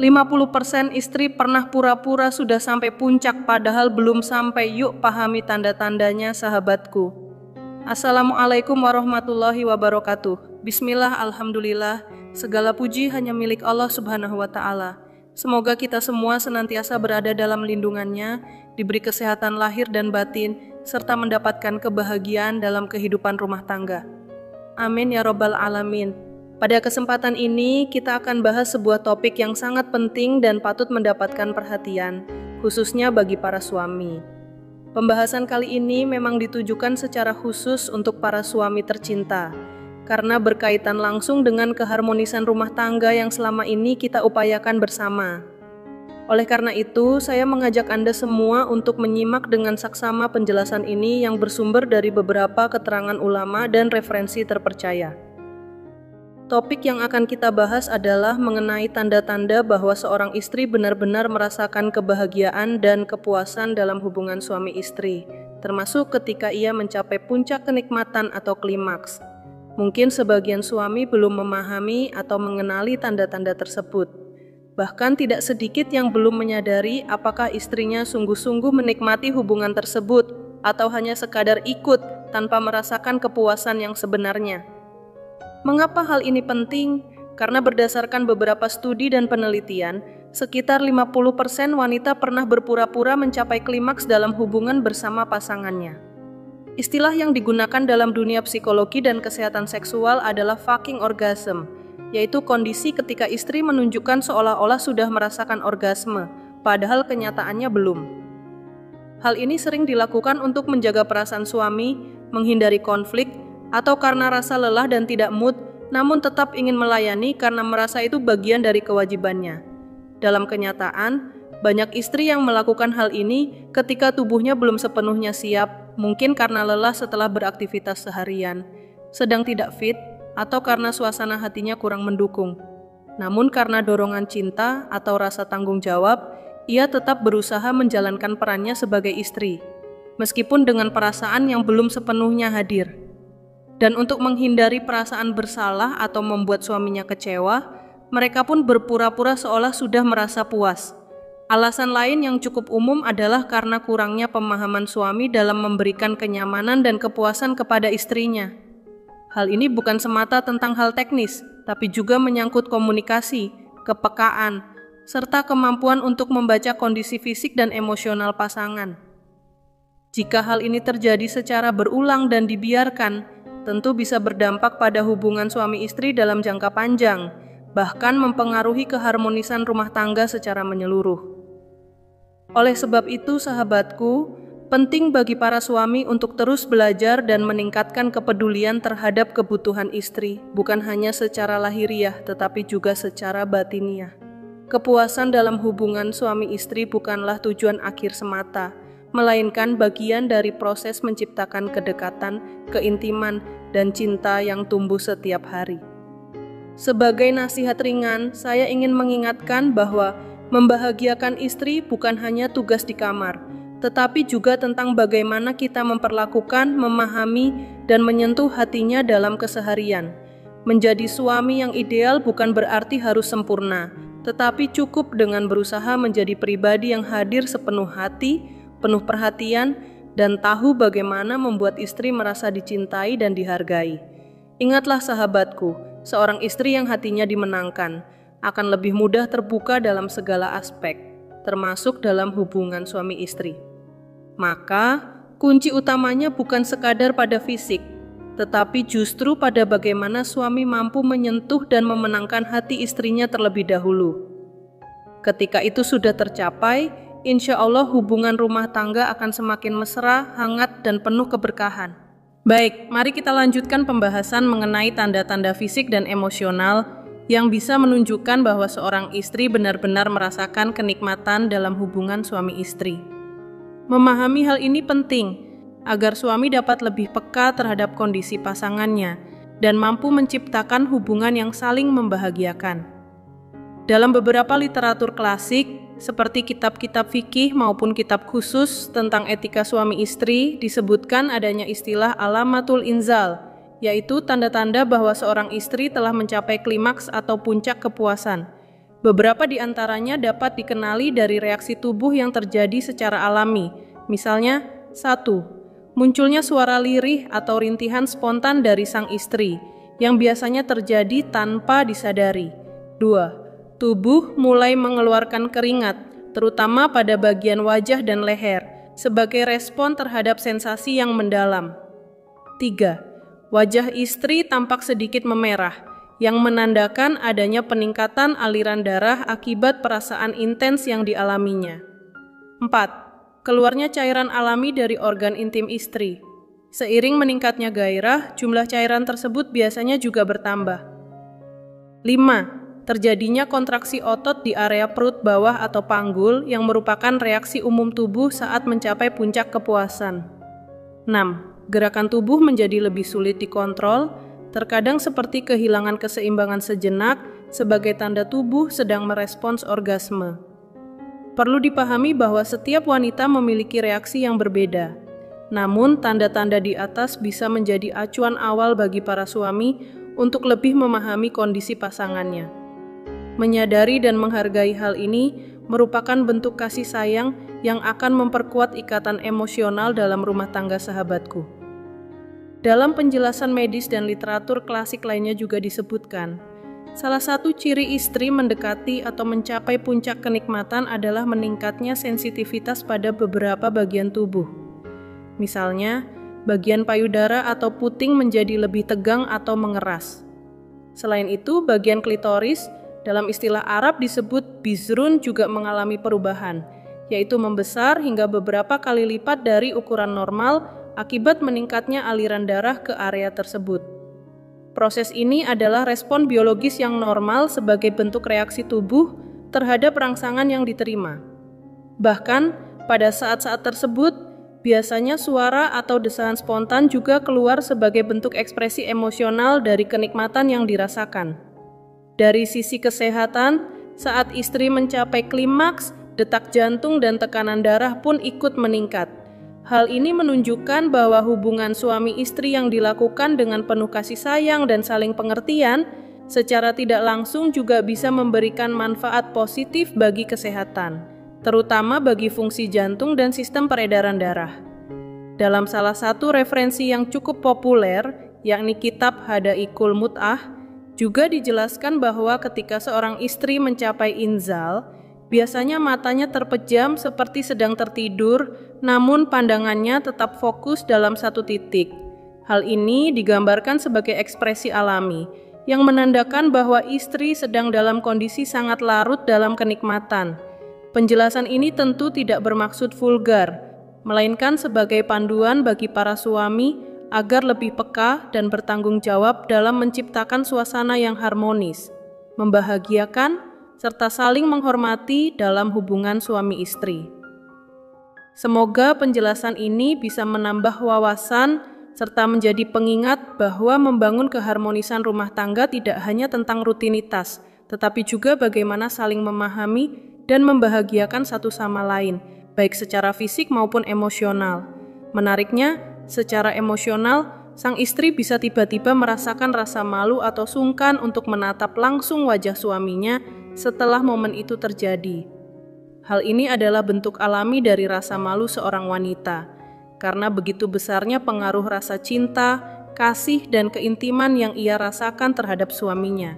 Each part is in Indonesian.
50% istri pernah pura-pura sudah sampai puncak padahal belum sampai. Yuk pahami tanda-tandanya sahabatku. Assalamualaikum warahmatullahi wabarakatuh. Bismillah, alhamdulillah. Segala puji hanya milik Allah subhanahu wa ta'ala. Semoga kita semua senantiasa berada dalam lindungannya, diberi kesehatan lahir dan batin, serta mendapatkan kebahagiaan dalam kehidupan rumah tangga. Amin ya robbal alamin. Pada kesempatan ini, kita akan bahas sebuah topik yang sangat penting dan patut mendapatkan perhatian, khususnya bagi para suami. Pembahasan kali ini memang ditujukan secara khusus untuk para suami tercinta, karena berkaitan langsung dengan keharmonisan rumah tangga yang selama ini kita upayakan bersama. Oleh karena itu, saya mengajak Anda semua untuk menyimak dengan saksama penjelasan ini yang bersumber dari beberapa keterangan ulama dan referensi terpercaya. Topik yang akan kita bahas adalah mengenai tanda-tanda bahwa seorang istri benar-benar merasakan kebahagiaan dan kepuasan dalam hubungan suami istri, termasuk ketika ia mencapai puncak kenikmatan atau klimaks. Mungkin sebagian suami belum memahami atau mengenali tanda-tanda tersebut. Bahkan tidak sedikit yang belum menyadari apakah istrinya sungguh-sungguh menikmati hubungan tersebut atau hanya sekadar ikut tanpa merasakan kepuasan yang sebenarnya. Mengapa hal ini penting? Karena berdasarkan beberapa studi dan penelitian, sekitar 50% wanita pernah berpura-pura mencapai klimaks dalam hubungan bersama pasangannya. Istilah yang digunakan dalam dunia psikologi dan kesehatan seksual adalah fucking orgasm, yaitu kondisi ketika istri menunjukkan seolah-olah sudah merasakan orgasme, padahal kenyataannya belum. Hal ini sering dilakukan untuk menjaga perasaan suami, menghindari konflik, atau karena rasa lelah dan tidak mood, namun tetap ingin melayani karena merasa itu bagian dari kewajibannya. Dalam kenyataan, banyak istri yang melakukan hal ini ketika tubuhnya belum sepenuhnya siap, mungkin karena lelah setelah beraktivitas seharian, sedang tidak fit, atau karena suasana hatinya kurang mendukung. Namun karena dorongan cinta atau rasa tanggung jawab, ia tetap berusaha menjalankan perannya sebagai istri, meskipun dengan perasaan yang belum sepenuhnya hadir. Dan untuk menghindari perasaan bersalah atau membuat suaminya kecewa, mereka pun berpura-pura seolah sudah merasa puas. Alasan lain yang cukup umum adalah karena kurangnya pemahaman suami dalam memberikan kenyamanan dan kepuasan kepada istrinya. Hal ini bukan semata tentang hal teknis, tapi juga menyangkut komunikasi, kepekaan, serta kemampuan untuk membaca kondisi fisik dan emosional pasangan. Jika hal ini terjadi secara berulang dan dibiarkan, tentu bisa berdampak pada hubungan suami istri dalam jangka panjang, bahkan mempengaruhi keharmonisan rumah tangga secara menyeluruh. Oleh sebab itu, sahabatku, penting bagi para suami untuk terus belajar dan meningkatkan kepedulian terhadap kebutuhan istri, bukan hanya secara lahiriah, tetapi juga secara batiniah. Kepuasan dalam hubungan suami istri bukanlah tujuan akhir semata, melainkan bagian dari proses menciptakan kedekatan, keintiman, dan cinta yang tumbuh setiap hari. Sebagai nasihat ringan, saya ingin mengingatkan bahwa membahagiakan istri bukan hanya tugas di kamar, tetapi juga tentang bagaimana kita memperlakukan, memahami, dan menyentuh hatinya dalam keseharian. Menjadi suami yang ideal bukan berarti harus sempurna, tetapi cukup dengan berusaha menjadi pribadi yang hadir sepenuh hati, penuh perhatian, dan tahu bagaimana membuat istri merasa dicintai dan dihargai. Ingatlah sahabatku, seorang istri yang hatinya dimenangkan akan lebih mudah terbuka dalam segala aspek, termasuk dalam hubungan suami istri. Maka, kunci utamanya bukan sekadar pada fisik, tetapi justru pada bagaimana suami mampu menyentuh dan memenangkan hati istrinya terlebih dahulu. Ketika itu sudah tercapai, insya Allah hubungan rumah tangga akan semakin mesra, hangat, dan penuh keberkahan. Baik, mari kita lanjutkan pembahasan mengenai tanda-tanda fisik dan emosional yang bisa menunjukkan bahwa seorang istri benar-benar merasakan kenikmatan dalam hubungan suami istri. Memahami hal ini penting agar suami dapat lebih peka terhadap kondisi pasangannya dan mampu menciptakan hubungan yang saling membahagiakan. Dalam beberapa literatur klasik, seperti kitab-kitab fikih maupun kitab khusus tentang etika suami istri, disebutkan adanya istilah alamatul inzal, yaitu tanda-tanda bahwa seorang istri telah mencapai klimaks atau puncak kepuasan. Beberapa di antaranya dapat dikenali dari reaksi tubuh yang terjadi secara alami. Misalnya, 1. Munculnya suara lirih atau rintihan spontan dari sang istri, yang biasanya terjadi tanpa disadari. 2. Tubuh mulai mengeluarkan keringat, terutama pada bagian wajah dan leher, sebagai respon terhadap sensasi yang mendalam. 3. Wajah istri tampak sedikit memerah, yang menandakan adanya peningkatan aliran darah akibat perasaan intens yang dialaminya. 4. Keluarnya cairan alami dari organ intim istri. Seiring meningkatnya gairah, jumlah cairan tersebut biasanya juga bertambah. 5. Terjadinya kontraksi otot di area perut bawah atau panggul yang merupakan reaksi umum tubuh saat mencapai puncak kepuasan. 6. Gerakan tubuh menjadi lebih sulit dikontrol, terkadang seperti kehilangan keseimbangan sejenak sebagai tanda tubuh sedang merespons orgasme. Perlu dipahami bahwa setiap wanita memiliki reaksi yang berbeda. Namun, tanda-tanda di atas bisa menjadi acuan awal bagi para suami untuk lebih memahami kondisi pasangannya. Menyadari dan menghargai hal ini merupakan bentuk kasih sayang yang akan memperkuat ikatan emosional dalam rumah tangga sahabatku. Dalam penjelasan medis dan literatur klasik lainnya juga disebutkan, salah satu ciri istri mendekati atau mencapai puncak kenikmatan adalah meningkatnya sensitivitas pada beberapa bagian tubuh. Misalnya, bagian payudara atau puting menjadi lebih tegang atau mengeras. Selain itu, bagian klitoris, dalam istilah Arab disebut bizrun, juga mengalami perubahan, yaitu membesar hingga beberapa kali lipat dari ukuran normal akibat meningkatnya aliran darah ke area tersebut. Proses ini adalah respon biologis yang normal sebagai bentuk reaksi tubuh terhadap rangsangan yang diterima. Bahkan, pada saat-saat tersebut, biasanya suara atau desahan spontan juga keluar sebagai bentuk ekspresi emosional dari kenikmatan yang dirasakan. Dari sisi kesehatan, saat istri mencapai klimaks, detak jantung dan tekanan darah pun ikut meningkat. Hal ini menunjukkan bahwa hubungan suami istri yang dilakukan dengan penuh kasih sayang dan saling pengertian secara tidak langsung juga bisa memberikan manfaat positif bagi kesehatan, terutama bagi fungsi jantung dan sistem peredaran darah. Dalam salah satu referensi yang cukup populer, yakni kitab Hadaikul Mut'ah, juga dijelaskan bahwa ketika seorang istri mencapai inzal, biasanya matanya terpejam seperti sedang tertidur, namun pandangannya tetap fokus dalam satu titik. Hal ini digambarkan sebagai ekspresi alami, yang menandakan bahwa istri sedang dalam kondisi sangat larut dalam kenikmatan. Penjelasan ini tentu tidak bermaksud vulgar, melainkan sebagai panduan bagi para suami agar lebih peka dan bertanggung jawab dalam menciptakan suasana yang harmonis, membahagiakan, serta saling menghormati dalam hubungan suami istri. Semoga penjelasan ini bisa menambah wawasan serta menjadi pengingat bahwa membangun keharmonisan rumah tangga tidak hanya tentang rutinitas, tetapi juga bagaimana saling memahami dan membahagiakan satu sama lain, baik secara fisik maupun emosional. Menariknya, secara emosional, sang istri bisa tiba-tiba merasakan rasa malu atau sungkan untuk menatap langsung wajah suaminya setelah momen itu terjadi. Hal ini adalah bentuk alami dari rasa malu seorang wanita, karena begitu besarnya pengaruh rasa cinta, kasih, dan keintiman yang ia rasakan terhadap suaminya.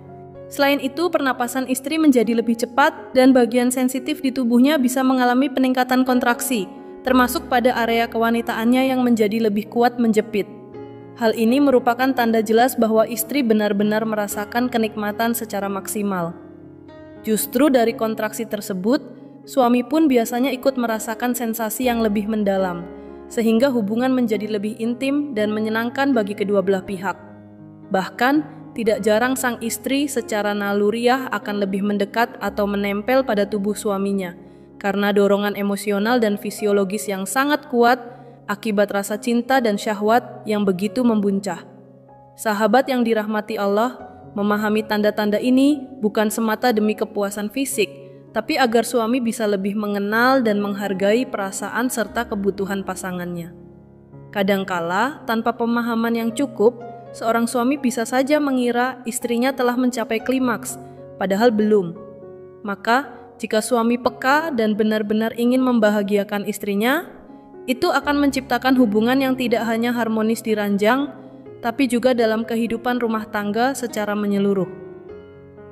Selain itu, pernapasan istri menjadi lebih cepat dan bagian sensitif di tubuhnya bisa mengalami peningkatan kontraksi, termasuk pada area kewanitaannya yang menjadi lebih kuat menjepit. Hal ini merupakan tanda jelas bahwa istri benar-benar merasakan kenikmatan secara maksimal. Justru dari kontraksi tersebut, suami pun biasanya ikut merasakan sensasi yang lebih mendalam, sehingga hubungan menjadi lebih intim dan menyenangkan bagi kedua belah pihak. Bahkan, tidak jarang sang istri secara naluriah akan lebih mendekat atau menempel pada tubuh suaminya, karena dorongan emosional dan fisiologis yang sangat kuat akibat rasa cinta dan syahwat yang begitu membuncah. Sahabat yang dirahmati Allah, memahami tanda-tanda ini bukan semata demi kepuasan fisik, tapi agar suami bisa lebih mengenal dan menghargai perasaan serta kebutuhan pasangannya. Kadangkala, tanpa pemahaman yang cukup, seorang suami bisa saja mengira istrinya telah mencapai klimaks, padahal belum. Maka, jika suami peka dan benar-benar ingin membahagiakan istrinya, itu akan menciptakan hubungan yang tidak hanya harmonis di ranjang, tapi juga dalam kehidupan rumah tangga secara menyeluruh.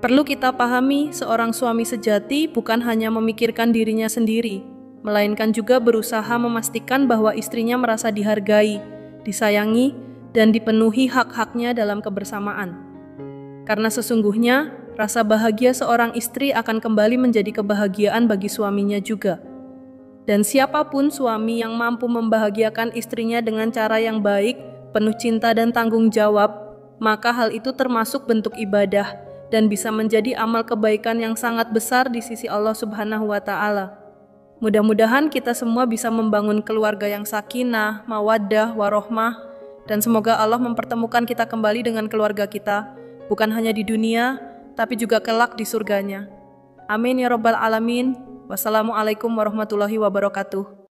Perlu kita pahami, seorang suami sejati bukan hanya memikirkan dirinya sendiri, melainkan juga berusaha memastikan bahwa istrinya merasa dihargai, disayangi, dan dipenuhi hak-haknya dalam kebersamaan. Karena sesungguhnya, rasa bahagia seorang istri akan kembali menjadi kebahagiaan bagi suaminya juga. Dan siapapun suami yang mampu membahagiakan istrinya dengan cara yang baik, penuh cinta dan tanggung jawab, maka hal itu termasuk bentuk ibadah dan bisa menjadi amal kebaikan yang sangat besar di sisi Allah Subhanahu wa Ta'ala. Mudah-mudahan kita semua bisa membangun keluarga yang sakinah, mawaddah, warohmah, dan semoga Allah mempertemukan kita kembali dengan keluarga kita, bukan hanya di dunia, tapi juga kelak di surganya. Amin ya rabbal alamin. Wassalamualaikum warahmatullahi wabarakatuh.